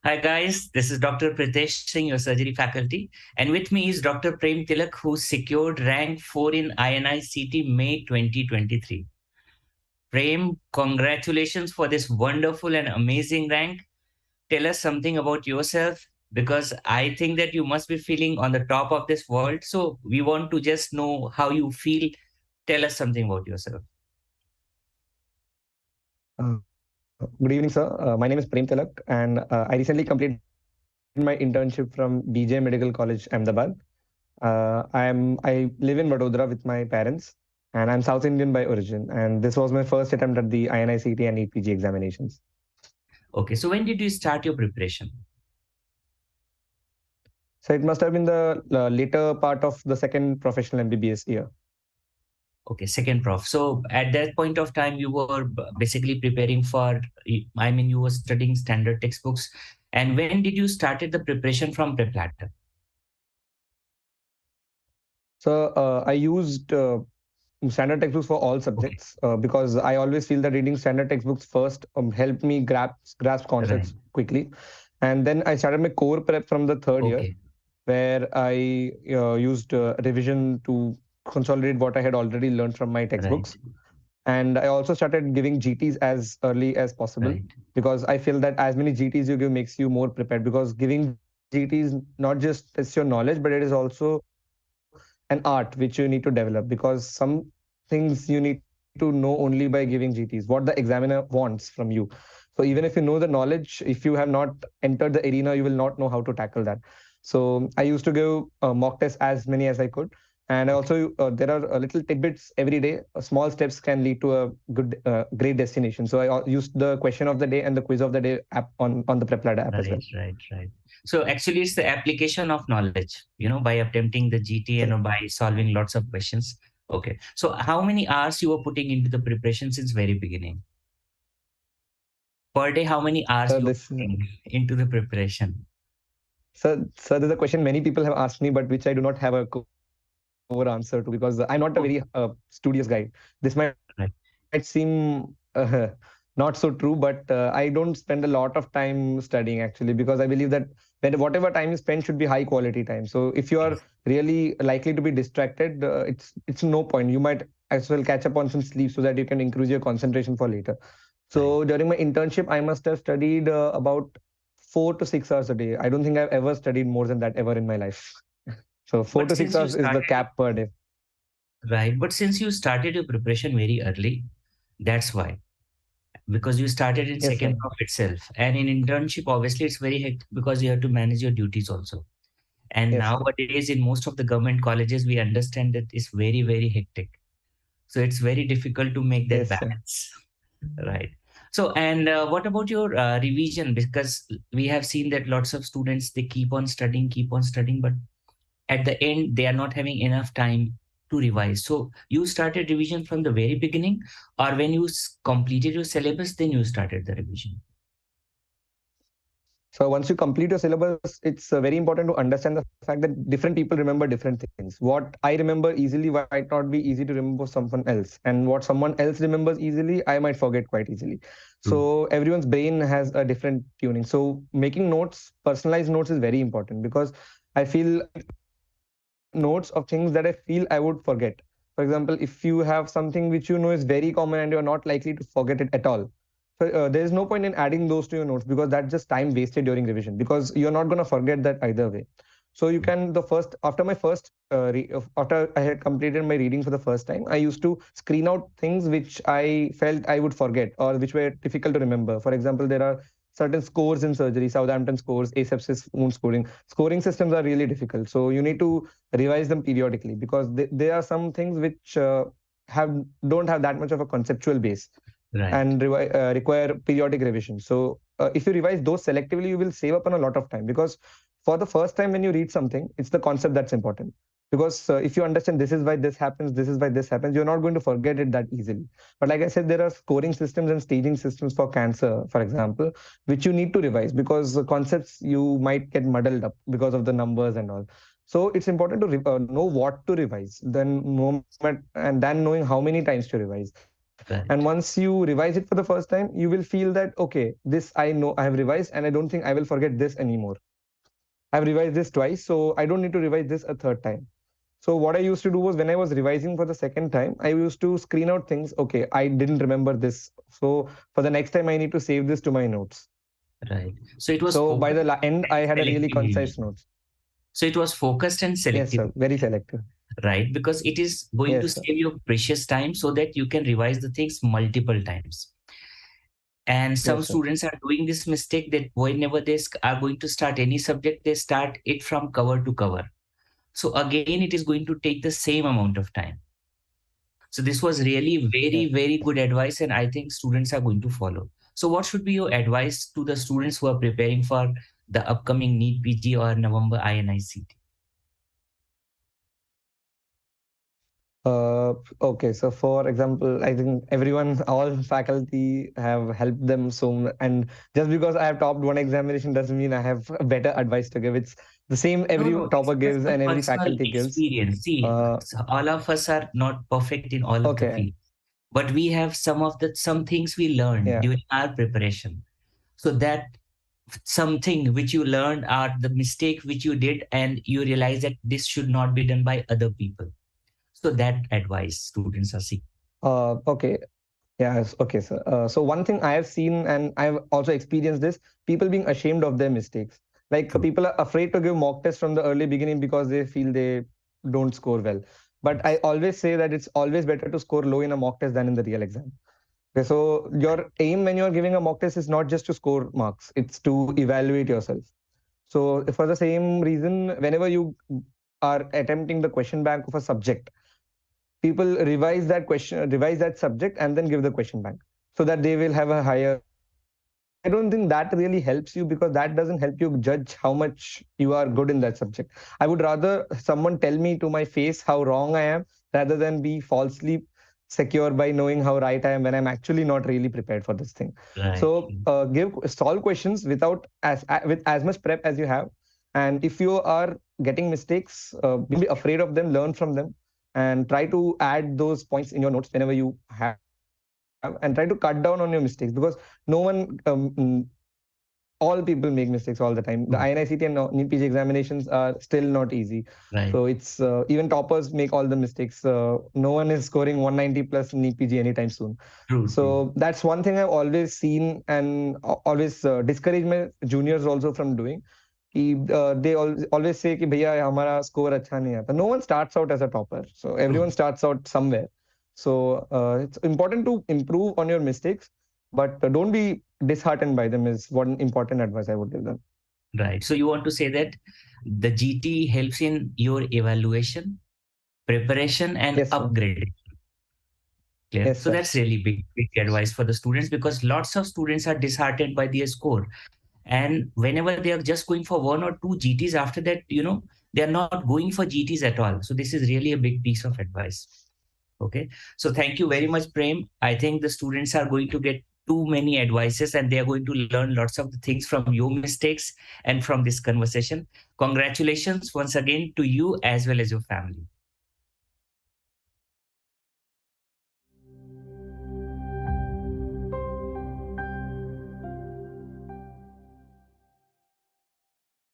Hi guys, this is Dr. Pritesh Singh, your surgery faculty, and with me is Dr. Prem Tilak, who secured rank 4 in INICT May 2023. Prem, congratulations for this wonderful and amazing rank. Tell us something about yourself because I think that you must be feeling on the top of this world. So we want to just know how you feel. Tell us something about yourself. Good evening, sir. My name is Prem Tilak, and I recently completed my internship from BJ Medical College, Ahmedabad. I live in Vadodara with my parents, and I'm South Indian by origin. And this was my first attempt at the INICT and EPG examinations. Okay, so when did you start your preparation? So it must have been the later part of the second professional MBBS year. Okay, second prof. So at that point of time, you were basically preparing for, I mean, you were studying standard textbooks. And when did you started the preparation from PrepLatter? So I used standard textbooks for all Okay, subjects because I always feel that reading standard textbooks first helped me grasp right. concepts quickly. And then I started my core prep from the third year, Okay, where I used revision to consolidate what I had already learned from my right, textbooks. And I also started giving GTs as early as possible right, because I feel that as many GTs you give makes you more prepared because giving GTs not just tests your knowledge, but it is also an art which you need to develop because some things you need to know only by giving GTs, what the examiner wants from you. So even if you know the knowledge, if you have not entered the arena, you will not know how to tackle that. So I used to give mock tests as many as I could. And I okay. also, there are little tidbits every day. Small steps can lead to a great destination. So I used the question of the day and the quiz of the day app on the PrepLadder app as well. Right, right, right. So actually, it's the application of knowledge, by attempting the GT and Correct. by solving lots of questions. Okay. So how many hours you were putting into the preparation since very beginning? Per day, how many hours So you were this putting into the preparation? So there's a question many people have asked me, but which I do not have a core answer to because I'm not a very studious guy. This might seem not so true, but I don't spend a lot of time studying actually because I believe that whatever time you spend should be high quality time. So if you are really likely to be distracted, it's no point. You might as well catch up on some sleep so that you can increase your concentration for later. So Right. during my internship, I must have studied about 4 to 6 hours a day. I don't think I've ever studied more than that ever in my life. So four But to six since you hours is the started, cap per day. right, but since you started your preparation very early, that's why. Because you started in Yes, second sir. prof itself. And in internship, obviously, it's very hectic because you have to manage your duties also. And Yes, sir. nowadays, in most of the government colleges, we understand that it's very, very hectic. So it's very difficult to make that Yes, sir. balance. Right. So, and what about your revision? Because we have seen that lots of students, they keep on studying, but at the end they are not having enough time to revise. So you started revision from the very beginning, or when you completed your syllabus then you started the revision? So once you complete your syllabus, it's very important to understand the fact that different people remember different things. What I remember easily might not be easy to remember someone else, and what someone else remembers easily, I might forget quite easily. True. So everyone's brain has a different tuning. So making notes, personalized notes, is very important because I feel I need to make notes of things that I feel I would forget. For example, if you have something which you know is very common and you're not likely to forget it at all, so there is no point in adding those to your notes because that's just time wasted during revision because you're not going to forget that either way. So you can the first after my first after I had completed my reading for the first time, I used to screen out things which I felt I would forget or which were difficult to remember. For example, there are certain scores in surgery, Southampton scores, asepsis, wound scoring. Scoring systems are really difficult, so you need to revise them periodically because there are some things which have don't have that much of a conceptual base Right. and require periodic revision. So if you revise those selectively, you will save up on a lot of time because for the first time when you read something, it's the concept that's important. Because if you understand this is why this happens, this is why this happens, you're not going to forget it that easily. But like I said, there are scoring systems and staging systems for cancer, for example, which you need to revise because the concepts you might get muddled up because of the numbers and all. So it's important to know what to revise, then moment and then knowing how many times to revise. Right. And once you revise it for the first time, you will feel that, okay, this I know I have revised and I don't think I will forget this anymore. I've revised this twice, so I don't need to revise this a third time. So what I used to do was when I was revising for the second time, I used to screen out things. Okay, I didn't remember this. So for the next time, I need to save this to my notes. Right. So it was So by the focused end, and I had a really selective concise revision. notes. So it was focused and Yes, selective, sir. Very selective. right? Because it is going to Yes, sir. save your precious time so that you can revise the things multiple times. And some Yes, sir. students are doing this mistake that whenever they are going to start any subject, they start it from cover to cover. So again, it is going to take the same amount of time. So this was really very, Yes. very good advice, and I think students are going to follow. So what should be your advice to the students who are preparing for the upcoming NEET PG or November INICT? Okay, so for example, I think everyone, all faculty have helped them and just because I have topped one examination doesn't mean I have better advice to give. It's the same No, every no, it's topper just gives the and every personal faculty gives. experience. See, Uh, so all of us are not perfect in all of the okay, fields, but we have some things we learned yeah. during our preparation. So that something which you learned are the mistake which you did, and you realize that this should not be done by other people. So that advice students are seeking. Okay. Yes, okay, sir. So one thing I have seen and I've also experienced this, people being ashamed of their mistakes. Like True. people are afraid to give mock tests from the early beginning because they feel they don't score well. But I Yes. always say that it's always better to score low in a mock test than in the real exam. Okay, so your aim when you're giving a mock test is not just to score marks, it's to evaluate yourself. So for the same reason, whenever you are attempting the question bank of a subject, people revise that subject and then give the question bank so that they will have a higher. I don't think that really helps you because that doesn't help you judge how much you are good in that subject. I would rather someone tell me to my face how wrong I am rather than be falsely secure by knowing how right I am when I'm actually not really prepared for this thing. Right. So give solve questions without with as much prep as you have. And if you are getting mistakes, don't be afraid of them, learn from them, and try to add those points in your notes whenever you have, and try to cut down on your mistakes because no one all people make mistakes all the time. The True. INICT and NEET PG examinations are still not easy. Right. So it's even toppers make all the mistakes. No one is scoring 190 plus NEET PG anytime soon. True. So that's one thing I've always seen and always discourage my juniors also from doing. They always say कि भैया हमारा score अच्छा नहीं आता. No one starts out as a topper. So everyone starts out somewhere. So it's important to improve on your mistakes, but don't be disheartened by them is one important advice I would give them. Right. So you want to say that the GT helps in your evaluation, preparation, and Yes, sir. upgrading. Clear. Yes, So sir. that's really big advice for the students because lots of students are disheartened by their score. And whenever they are just going for 1 or 2 GTs, after that, they are not going for GTs at all. So this is really a big piece of advice. Okay. So thank you very much, Prem. I think the students are going to get too many advices and they are going to learn lots of the things from your mistakes and from this conversation. Congratulations once again to you as well as your family.